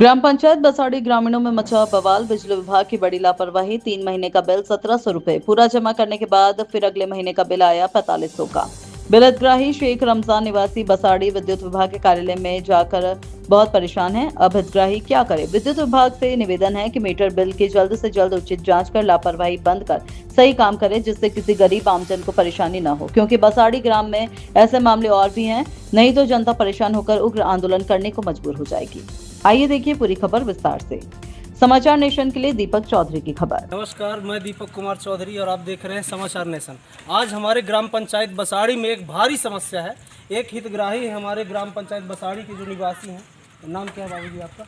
ग्राम पंचायत बसाड़ी ग्रामीणों में मचा बवाल। बिजली विभाग की बड़ी लापरवाही। 3 महीने का बिल 1700 रुपए पूरा जमा करने के बाद फिर अगले महीने का बिल आया 4500 का। बिल हितग्राही शेख रमजान निवासी बसाड़ी विद्युत विभाग के कार्यालय में जाकर बहुत परेशान है। अब हितग्राही क्या करे? विद्युत विभाग से निवेदन है कि मीटर बिल की जल्द से जल्द उचित जांच कर लापरवाही बंद कर सही काम करे, जिससे किसी गरीब आमजन को परेशानी न हो, क्योंकि बसाड़ी ग्राम में ऐसे मामले और भी हैं। नहीं तो जनता परेशान होकर उग्र आंदोलन करने को मजबूर हो जाएगी। आइए देखिए पूरी खबर विस्तार से। समाचार नेशन के लिए दीपक चौधरी की खबर। नमस्कार, मैं दीपक कुमार चौधरी और आप देख रहे हैं समाचार नेशन। आज हमारे ग्राम पंचायत बसाड़ी में एक भारी समस्या है। एक हितग्राही हमारे ग्राम पंचायत बसाड़ी के जो निवासी हैं, नाम क्या है बाबूजी आपका?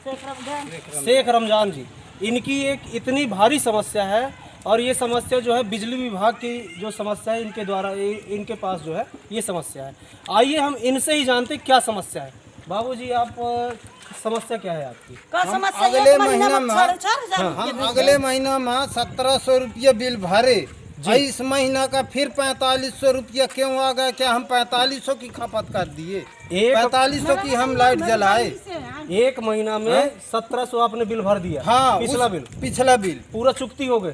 शेख रमजान जी। इनकी एक इतनी भारी समस्या है और ये समस्या जो है बिजली विभाग की जो समस्या है इनके द्वारा इनके पास जो है ये समस्या है। आइए हम इनसे ही जानते क्या समस्या है। बाबूजी, आप समस्या क्या है आपकी? अगले महीना में हम अगले महीना में 1700 रुपया बिल भरे। इस महीना का फिर 4500 रुपया क्यों आ गया? क्या हम 4500 की खपत कर दिए? 4500 की हम लाइट जलाए। एक महीना में 1700 आपने बिल भर दिया। हाँ, पिछला बिल पूरा चुकती हो गए।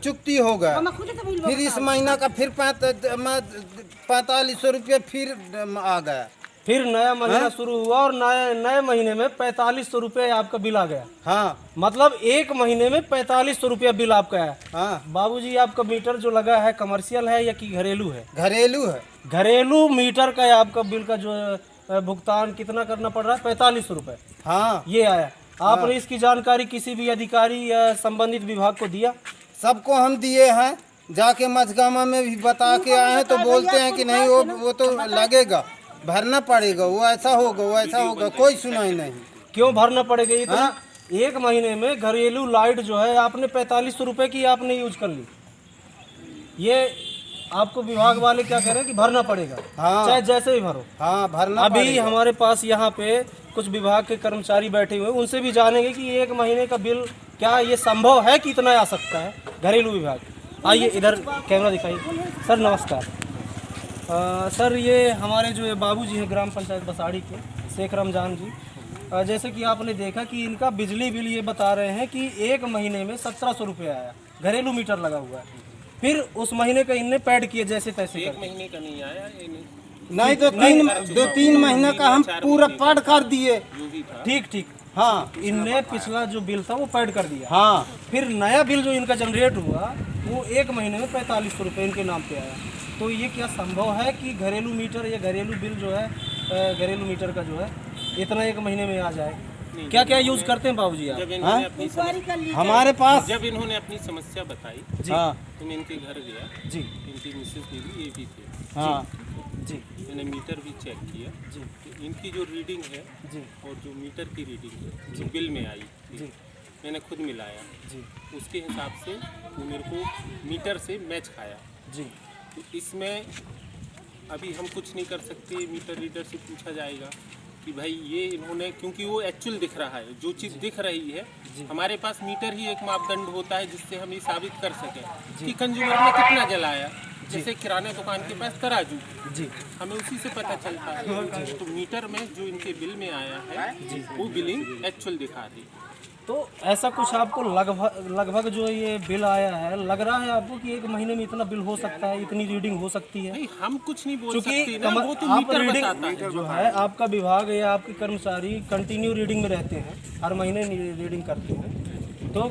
फिर इस महीना का फिर 4500 रुपया फिर आ गया। फिर नया महीना शुरू हुआ और नए महीने में 4500 रुपये आपका बिल आ गया। हाँ, मतलब एक महीने में 4500 रुपया बिल आपका है। हाँ। बाबूजी, आपका मीटर जो लगा है कमर्शियल है या कि घरेलू है? घरेलू है। घरेलू मीटर का आपका बिल का जो भुगतान कितना करना पड़ रहा है? 4500 रुपये। हाँ, ये आया। आपने इसकी जानकारी किसी भी अधिकारी या संबंधित विभाग को दिया? सबको हम दिए हैं। जाके मझगामा में भी बता के आए हैं तो बोलते हैं कि नहीं वो तो लगेगा, भरना पड़ेगा, वो ऐसा होगा, वो ऐसा होगा। कोई सुनाई नहीं। क्यों भरना पड़ेगा इतना? एक महीने में घरेलू लाइट जो है आपने 4500 रुपये की आपने यूज कर ली। ये आपको विभाग वाले क्या कह रहे हैं कि भरना पड़ेगा। हाँ, चाहे जैसे भी भरो। हाँ, भरना अभी पड़ेगा। हमारे पास यहाँ पे कुछ विभाग के कर्मचारी बैठे हुए हैं, उनसे भी जानेंगे कि एक महीने का बिल क्या ये संभव है कि इतना आ सकता है घरेलू विभाग। आइए इधर कैमरा दिखाइए। सर नमस्कार। सर, ये हमारे जो बाबूजी हैं ग्राम पंचायत बसाड़ी के, शेख रमजान जी, जैसे कि आपने देखा कि इनका बिजली बिल ये बता रहे हैं कि एक महीने में 1700 रुपये आया। घरेलू मीटर लगा हुआ है। फिर उस महीने का इनने पैड किए जैसे तैसे। एक महीने का नहीं आया। नहीं तो तीन महीने का हम पूरा पैड कर दिए। ठीक। हाँ, इनने पिछला जो बिल था वो पैड कर दिया। हाँ। फिर नया बिल जो इनका जनरेट हुआ वो एक महीने में 4500 रुपये इनके नाम पे आया। तो ये क्या संभव है कि घरेलू मीटर या घरेलू बिल जो है घरेलू मीटर का जो है इतना एक महीने में आ जाए? क्या क्या यूज करते हैं बाबूजी आप? हमारे पास जब इन्होंने अपनी समस्या बताई जी। हाँ, तो मैं इनके घर गया जी इनकी मिसेस भी ये भी थे। हाँ, जी मैंने मीटर भी चेक किया जी तो इनकी जो रीडिंग है जी और जो मीटर की रीडिंग है जो बिल में आई जी मैंने खुद मिलाया। जी उसके हिसाब से वो मेरे को मीटर से मैच खाया। जी तो इसमें अभी हम कुछ नहीं कर सकते। मीटर रीडर से पूछा जाएगा कि भाई ये इन्होंने, क्योंकि वो एक्चुअल दिख रहा है, जो चीज़ दिख रही है। हमारे पास मीटर ही एक मापदंड होता है जिससे हम ये साबित कर सकें कि कंज्यूमर ने कितना जलाया। जैसे किराने दुकान के पास तराजू, जी हमें उसी से पता चलता है। तो मीटर में जो इनके बिल में आया है वो बिलिंग एक्चुअल दिखा रही। तो ऐसा कुछ आपको लगभग जो ये बिल आया है, लग रहा है आपको कि एक महीने में इतना बिल हो सकता है, इतनी रीडिंग हो सकती है? नहीं, हम कुछ नहीं बोल क्योंकि सकते ना, वो तो आप मीटर रीडिंग बताता है। जो है आपका विभाग या आपके कर्मचारी कंटिन्यू रीडिंग में रहते हैं, हर महीने रीडिंग करते हैं। तो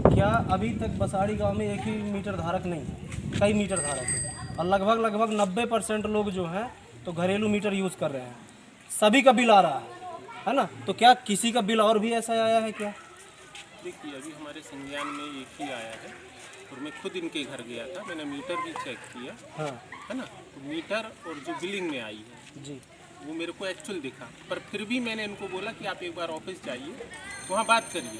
क्या अभी तक बसाड़ी गांव में एक ही मीटर धारक नहीं है, कई मीटर धारक है और लगभग 90% लोग जो हैं तो घरेलू मीटर यूज़ कर रहे हैं। सभी का बिल आ रहा है ना? तो क्या किसी का बिल और भी ऐसा आया है क्या? देखिए, अभी हमारे संज्ञान में एक ही आया है और मैं खुद इनके घर गया था। मैंने मीटर भी चेक किया, हाँ, है ना? तो मीटर और जो बिलिंग में आई है जी वो मेरे को एक्चुअल दिखा। पर फिर भी मैंने इनको बोला कि आप एक बार ऑफिस जाइए, वहाँ बात करिए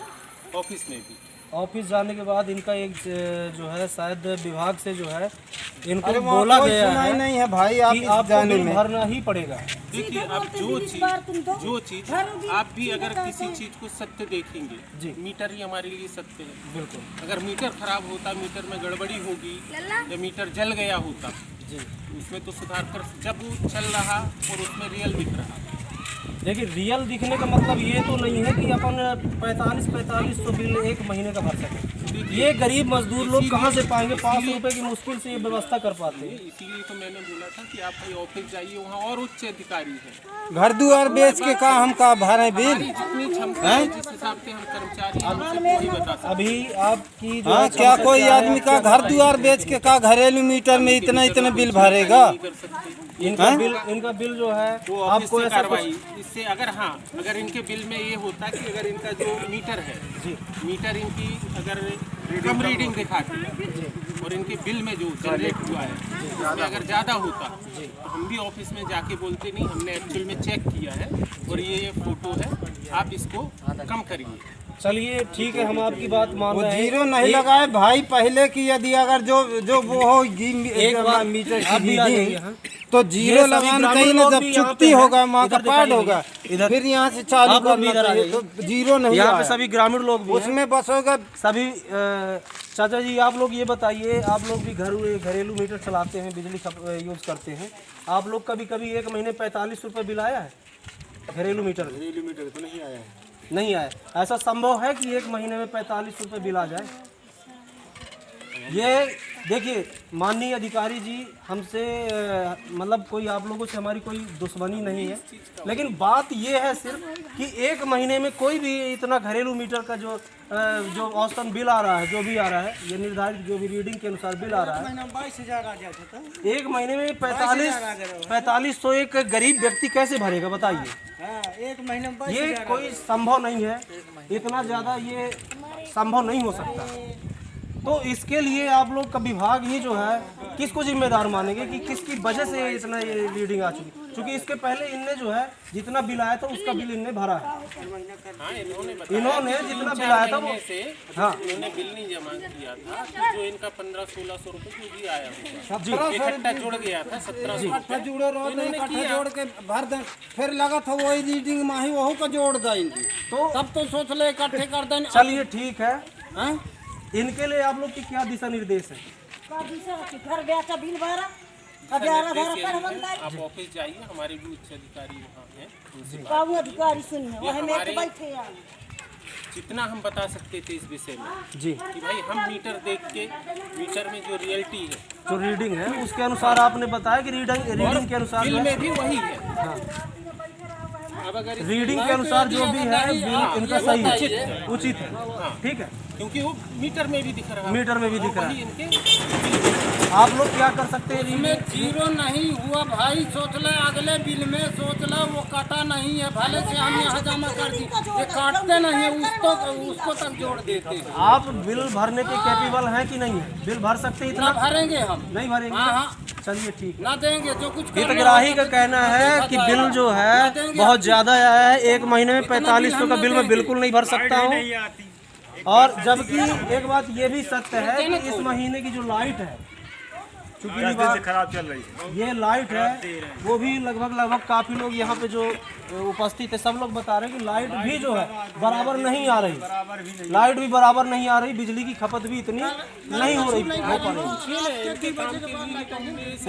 ऑफिस में भी। ऑफिस जाने के बाद इनका एक जो है शायद विभाग से जो है इनको बोला गया है नहीं है भाई, आप कि आपको बिल भरना ही पड़ेगा। देखिए, अब जो चीज़ आप भी अगर किसी चीज़ को सत्य देखेंगे जी। मीटर ही हमारे लिए सत्य है। बिल्कुल अगर मीटर खराब होता, मीटर में गड़बड़ी होगी या मीटर जल गया होता जी। उसमें तो सुधार कर, जब वो चल रहा और उसमें रियल दिख रहा देखिए रियल दिखने का मतलब ये तो नहीं है कि अपन 4500 बिल एक महीने का भर सकें। ये गरीब मजदूर लोग कहाँ से पाएंगे? 500 रुपए की मुश्किल से ये व्यवस्था कर पाते हैं। इसीलिए तो मैंने बोला था कि आप भाई ऑफिस जाइए, वहाँ और उच्च अधिकारी है। घर दुआर बेच के का हम का भरे बिल? जितनी क्षमता है जिस हिसाब से हम कर्मचारी हैं, उसे वही बता सकते अभी आपकी जो हाँ, क्या कोई आदमी का घर दुआर बेच के का घरेलू मीटर में इतना बिल भरेगा? नहीं कर सकते। इनका बिल जो है वो ऑफिस आपको से ऐसा कार्रवाई इससे अगर इनके बिल में ये होता कि अगर इनका जो मीटर है मीटर इनकी अगर कम रीडिंग दिखाती है और इनके बिल में जो जनरेट हुआ है उसमें अगर ज़्यादा होता तो हम भी ऑफिस में जाके बोलते नहीं, हमने एक्चुअल में चेक किया है और ये फोटो है, आप इसको कम करिए। चलिए ठीक है, हम आपकी बात मान वो रहे हैं। जीरो नहीं लगाए भाई पहले की, यदि अगर जो वो हो मीटर की आप भी आ जाइए, रीडिंग हाँ। तो जीरो सभी लगाना ग्रामीण चाहिए ना, लोग जब भी यहाँ चुकती पे हैं। होगा वहाँ का इधर पार्ट दिखाइए, होगा, इधर। फिर यहाँ से चालू आप लोग भी करना इधर आ चाहिए, जाइए। तो जीरो नहीं यहाँ पे आया। सभी ग्रामीण लोग भी हैं। उसमें बस होगा सभी चाचा जी, आप लोग ये बताइए, आप लोग भी घरेलू मीटर चलाते हैं, बिजली यूज़ करते हैं, आप लोग कभी एक महीने 45 रुपये बिल आया है घरेलू मीटर? घरेलू मीटर तो नहीं आया है। नहीं आया। ऐसा संभव है कि एक महीने में 45 रुपये बिल आ जाए? ये देखिए माननीय अधिकारी जी, हमसे मतलब कोई आप लोगों से हमारी कोई दुश्मनी नहीं है, लेकिन बात ये है सिर्फ कि एक महीने में कोई भी इतना घरेलू मीटर का जो औसतन बिल आ रहा है, जो भी आ रहा है, ये निर्धारित जो भी रीडिंग के अनुसार बिल आ रहा है, 22,000 आ जाता था। एक महीने में 4500 एक गरीब व्यक्ति कैसे भरेगा बताइए? हाँ, एक महीने में ये कोई संभव नहीं है, इतना ज़्यादा ये संभव नहीं हो सकता। तो इसके लिए आप लोग का विभाग ही जो है किसको जिम्मेदार मानेंगे कि किसकी वजह से इतना ये रीडिंग आ चुकी? क्योंकि इसके पहले इनने जो है जितना बिल आया था उसका बिल इनने भरा है। हाँ, इन्होंने जितना बिल आया था वो हाँ इन्होंने बिल नहीं जमा किया था, तो जो इनका 1500-1600 रुपये जो भी आया होगा इकट्ठा जुड़ गया था 1700 जुड़े रहो तो इकट्ठा जोड़ के भर दे, फिर लगा था वही रीडिंग में ही वहू का जोड़ देंगे, तो तब तो सोच ले इकट्ठे कर दें। चलिए ठीक है, हाँ? इनके लिए आप लोग की क्या दिशा निर्देश है? घर बेचा बिल भरा, अब यार घर पर हम आप ऑफिस जाइए, हमारे भी उच्च अधिकारी वहाँ हैं, उनसे बात काऊ अधिकारी सुनिए वह में हमारे- बैठे हैं। जितना हम बता सकते थे इस विषय में जी, कि भाई हम मीटर देख के मीटर में जो रियलिटी है जो रीडिंग है उसके अनुसार आपने बताया कि रीडिंग के अनुसार बिल जो है, में भी वही है। अब अगर इस- रीडिंग के अनुसार जो भी है बिल इनका सही है, उचित है, ठीक है, क्योंकि वो मीटर में भी दिख रहा है, मीटर में भी दिख रहा वही है। इनके आप लोग क्या कर सकते हैं? इसमें जीरो नहीं हुआ भाई, सोच ले अगले बिल में, सोच ले वो काटा नहीं है, भले से हम यहाँ जमा कर दी, ये काटते नहीं है, उसको तक जोड़ देते हैं। आप बिल भरने के कैपेबल हैं कि नहीं है? बिल भर सकते हैं ना इतना? भरेंगे हम, नहीं भरेंगे? हाँ, हाँ। चलिए ठीक है। ना देंगे जो कुछ करना हितग्राही का होगा तो कहना है कि बिल जो है बहुत ज्यादा आया है, एक महीने में 4500 का बिल मैं बिल्कुल नहीं भर सकता हूँ। और जबकि एक बात ये भी सत्य है कि इस महीने की जो लाइट है, चूंकि खराब चल रही है। ये लाइट है वो भी लगभग काफी लोग यहाँ पे जो उपस्थित है सब लोग बता रहे हैं कि लाइट भी जो है बराबर नहीं आ रही, लाइट भी बराबर नहीं आ रही, बिजली की खपत भी इतनी नहीं हो रही, हो पा रही।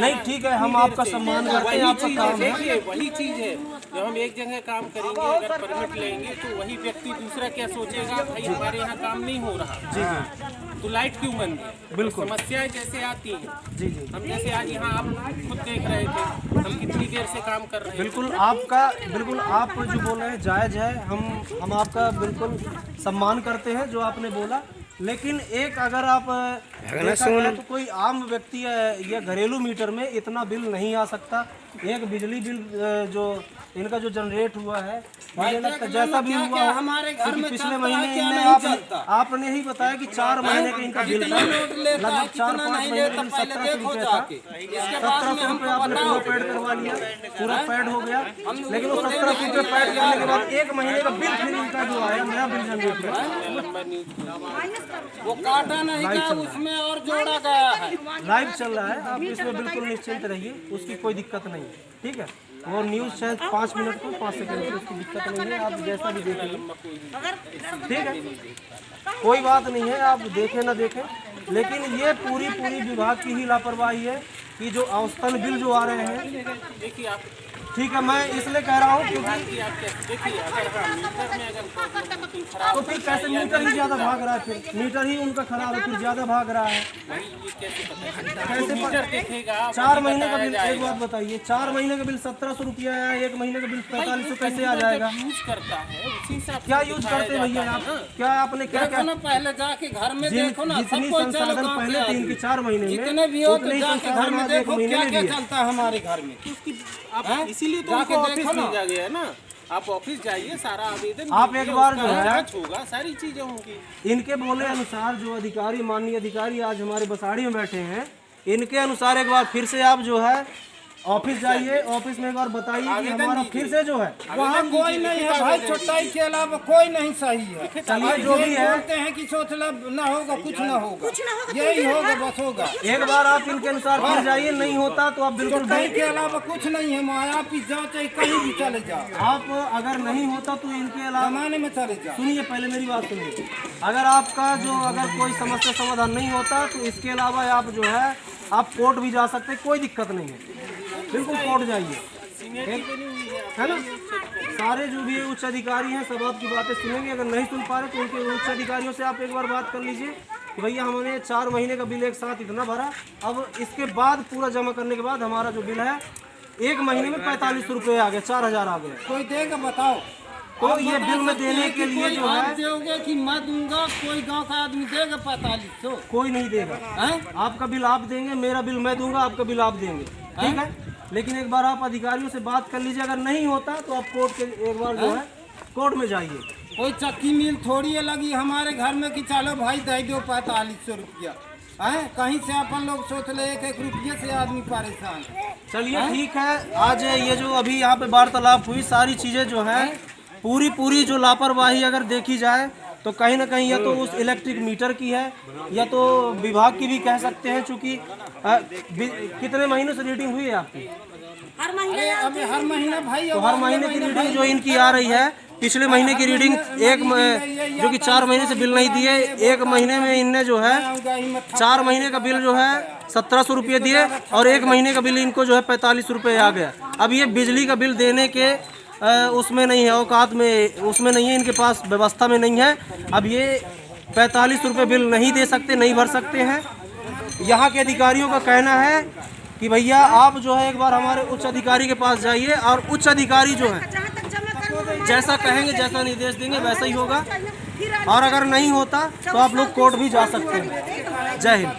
नहीं ठीक है, हम आपका सम्मान करते हैं, आपका काम है। देखिए वही चीज है, जब हम एक जगह काम करेंगे अगर परमिट लेंगे तो वही व्यक्ति दूसरा क्या सोचेगा, भाई हमारे यहाँ काम नहीं हो रहा, जी जी तो लाइट क्यों बंद है? बिल्कुल। समस्याएं जैसे आती हैं, जी जी हम जैसे आज यहाँ आप खुद देख रहे थे, हम कितनी देर से काम कर रहे हैं। बिल्कुल आप जो बोल रहे हैं जायज़ है, हम आपका बिल्कुल सम्मान करते हैं जो आपने बोला, लेकिन एक अगर आप देखा जाए तो कोई आम व्यक्ति या घरेलू मीटर में इतना बिल नहीं आ सकता। एक बिजली बिल जो इनका जो जनरेट हुआ है, मुझे लगता है जैसा भी हुआ हमारे घर में पिछले चलता महीने है, क्या इनने नहीं चलता। आपने ही बताया कि 4 महीने का इनका बिल था, लगभग 4-5 महीने का 1700 रुपये था। 1700 रुपये आपने पूरा पैड करवा लिया, पूरा पैड हो गया, लेकिन वो 1700 रुपये पैड करने के बाद एक महीने का बिल फिर इनका जो आया नया बिल जनरेट हुआ, वो काटा नहीं गया, उसमें और जोड़ा गया है। लाइव चल रहा है, आप इसमें बिल्कुल निश्चिंत रहिए, उसकी कोई दिक्कत नहीं है, ठीक है। वो न्यूज़ शायद 5 मिनट को 5 सेकंड की, उसकी दिक्कत नहीं है, आप जैसा भी देखेंगे ठीक है, कोई बात नहीं है, आप देखें ना देखें, लेकिन ये पूरी विभाग की ही लापरवाही है कि जो औसतन बिल जो आ रहे हैं। देखिए आप ठीक है, मैं इसलिए कह रहा हूँ क्योंकि देखिए अगर हाँ मीटर में अगर प्रॉब्लम होती खराब तो फिर कैसे मीटर ही ज़्यादा भाग रहा है, फिर मीटर ही उनका खराब है, फिर ज़्यादा भाग रहा है। ये कैसे पता कैसे मीटर देखेगा 4 महीने का बिल, एक बात बताइए, 4 महीने का बिल 1700 रुपया है, 1 महीने का बिल 4500 कैसे आ जाएगा? यूज करता है उसी हिसाब से क्या यूज करते हैं भैया आप? क्या आपने क्या क्या पहले जाके घर में देखो ना, जितनी संसाधन पहले 3 की 4 महीने में जितने भी हो तो उतने ही जाके घर संसाधन में आज 1 देखो महीने क्या में क्या दिए। चलता है हमारे घर में। आप इसीलिए तो उनको ऑफिस भेजा गया है ना, आप ऑफिस जाइए, सारा आवेदन आप एक बार जो है जांच होगा, सारी चीजें होंगी। इनके बोले अनुसार जो अधिकारी, माननीय अधिकारी आज हमारे बसाड़ी में बैठे हैं, इनके अनुसार एक बार फिर से आप जो है ऑफिस जाइए, ऑफिस में एक बार बताइए कि हमारा फिर से जो है वहाँ कोई नहीं है भाई, छोटाई के अलावा कोई नहीं सही है। चलिए जो भी है, बोलते हैं कि सोचला ना होगा, कुछ ना होगा, यही होगा, बस होगा। एक बार आप इनके अनुसार फिर जाइए, नहीं होता तो आप बिल्कुल छोटाई के अलावा कुछ नहीं है, आप ही जाओ चाहे कहीं भी चले जाओ। आप अगर नहीं होता तो इनके अलावा जमाने में चले जाओ। सुनिए, पहले मेरी बात सुनिए, अगर आपका जो अगर कोई समस्या समाधान नहीं होता तो इसके अलावा आप जो है आप कोर्ट भी जा सकते हैं, कोई दिक्कत नहीं है, बिल्कुल कोर्ट जाइए, है ना। सारे जो भी उच्च अधिकारी हैं सब आपकी बातें सुनेंगे, अगर नहीं सुन पा रहे तो उनके उच्च अधिकारियों से आप एक बार बात कर लीजिए कि भैया हमने 4 महीने का बिल एक साथ इतना भरा, अब इसके बाद पूरा जमा करने के बाद हमारा जो बिल है 1 महीने में 4500 रुपये आ गए, 4000 आ गए। कोई देगा बताओ? तो ये बिल में देने के लिए जो है दोगे कि मैं दूंगा, कोई गांव का आदमी देगा 4500? कोई नहीं देगा। आपका बिल आप देंगे, मेरा बिल मैं दूंगा, आपका बिल आप देंगे, ठीक है। लेकिन एक बार आप अधिकारियों से बात कर लीजिए, अगर नहीं होता तो आप कोर्ट के एक बार जो है कोर्ट में जाइए। कोई चक्की मिल थोड़ी है लगी हमारे घर में कि चलो भाई दे दो 4500 रुपया, है कहीं से अपन लोग सोच ले 1-1 रुपये से आदमी परेशान। चलिए ठीक है, आज ये जो अभी यहाँ पे वार्तालाप हुई, सारी चीज़ें जो है पूरी जो लापरवाही अगर देखी जाए तो कहीं ना कहीं या तो उस इलेक्ट्रिक मीटर की है या तो विभाग की भी कह सकते हैं, चूँकि कितने महीनों से रीडिंग हुई है आपकी? हर महीने अभी हर महीना भाई, तो हर महीने की रीडिंग जो इनकी आ रही है, पिछले महीने की रीडिंग जो कि 4 महीने से बिल नहीं दिए, 1 महीने में इनने जो है 4 महीने का बिल जो है 1700 रुपये दिए और 1 महीने का बिल इनको जो है 45 रुपये आ गया। अब ये बिजली का बिल देने के उसमें नहीं है, औकात में उसमें नहीं है, इनके पास व्यवस्था में नहीं है। अब ये 45 रुपये बिल नहीं दे सकते, नहीं भर सकते हैं। यहाँ के अधिकारियों का कहना है कि भैया आप जो है एक बार हमारे उच्च अधिकारी के पास जाइए और उच्च अधिकारी जो है जैसा कहेंगे, जैसा निर्देश देंगे वैसा ही होगा, और अगर नहीं होता तो आप लोग कोर्ट भी जा सकते हैं। जय हिंद।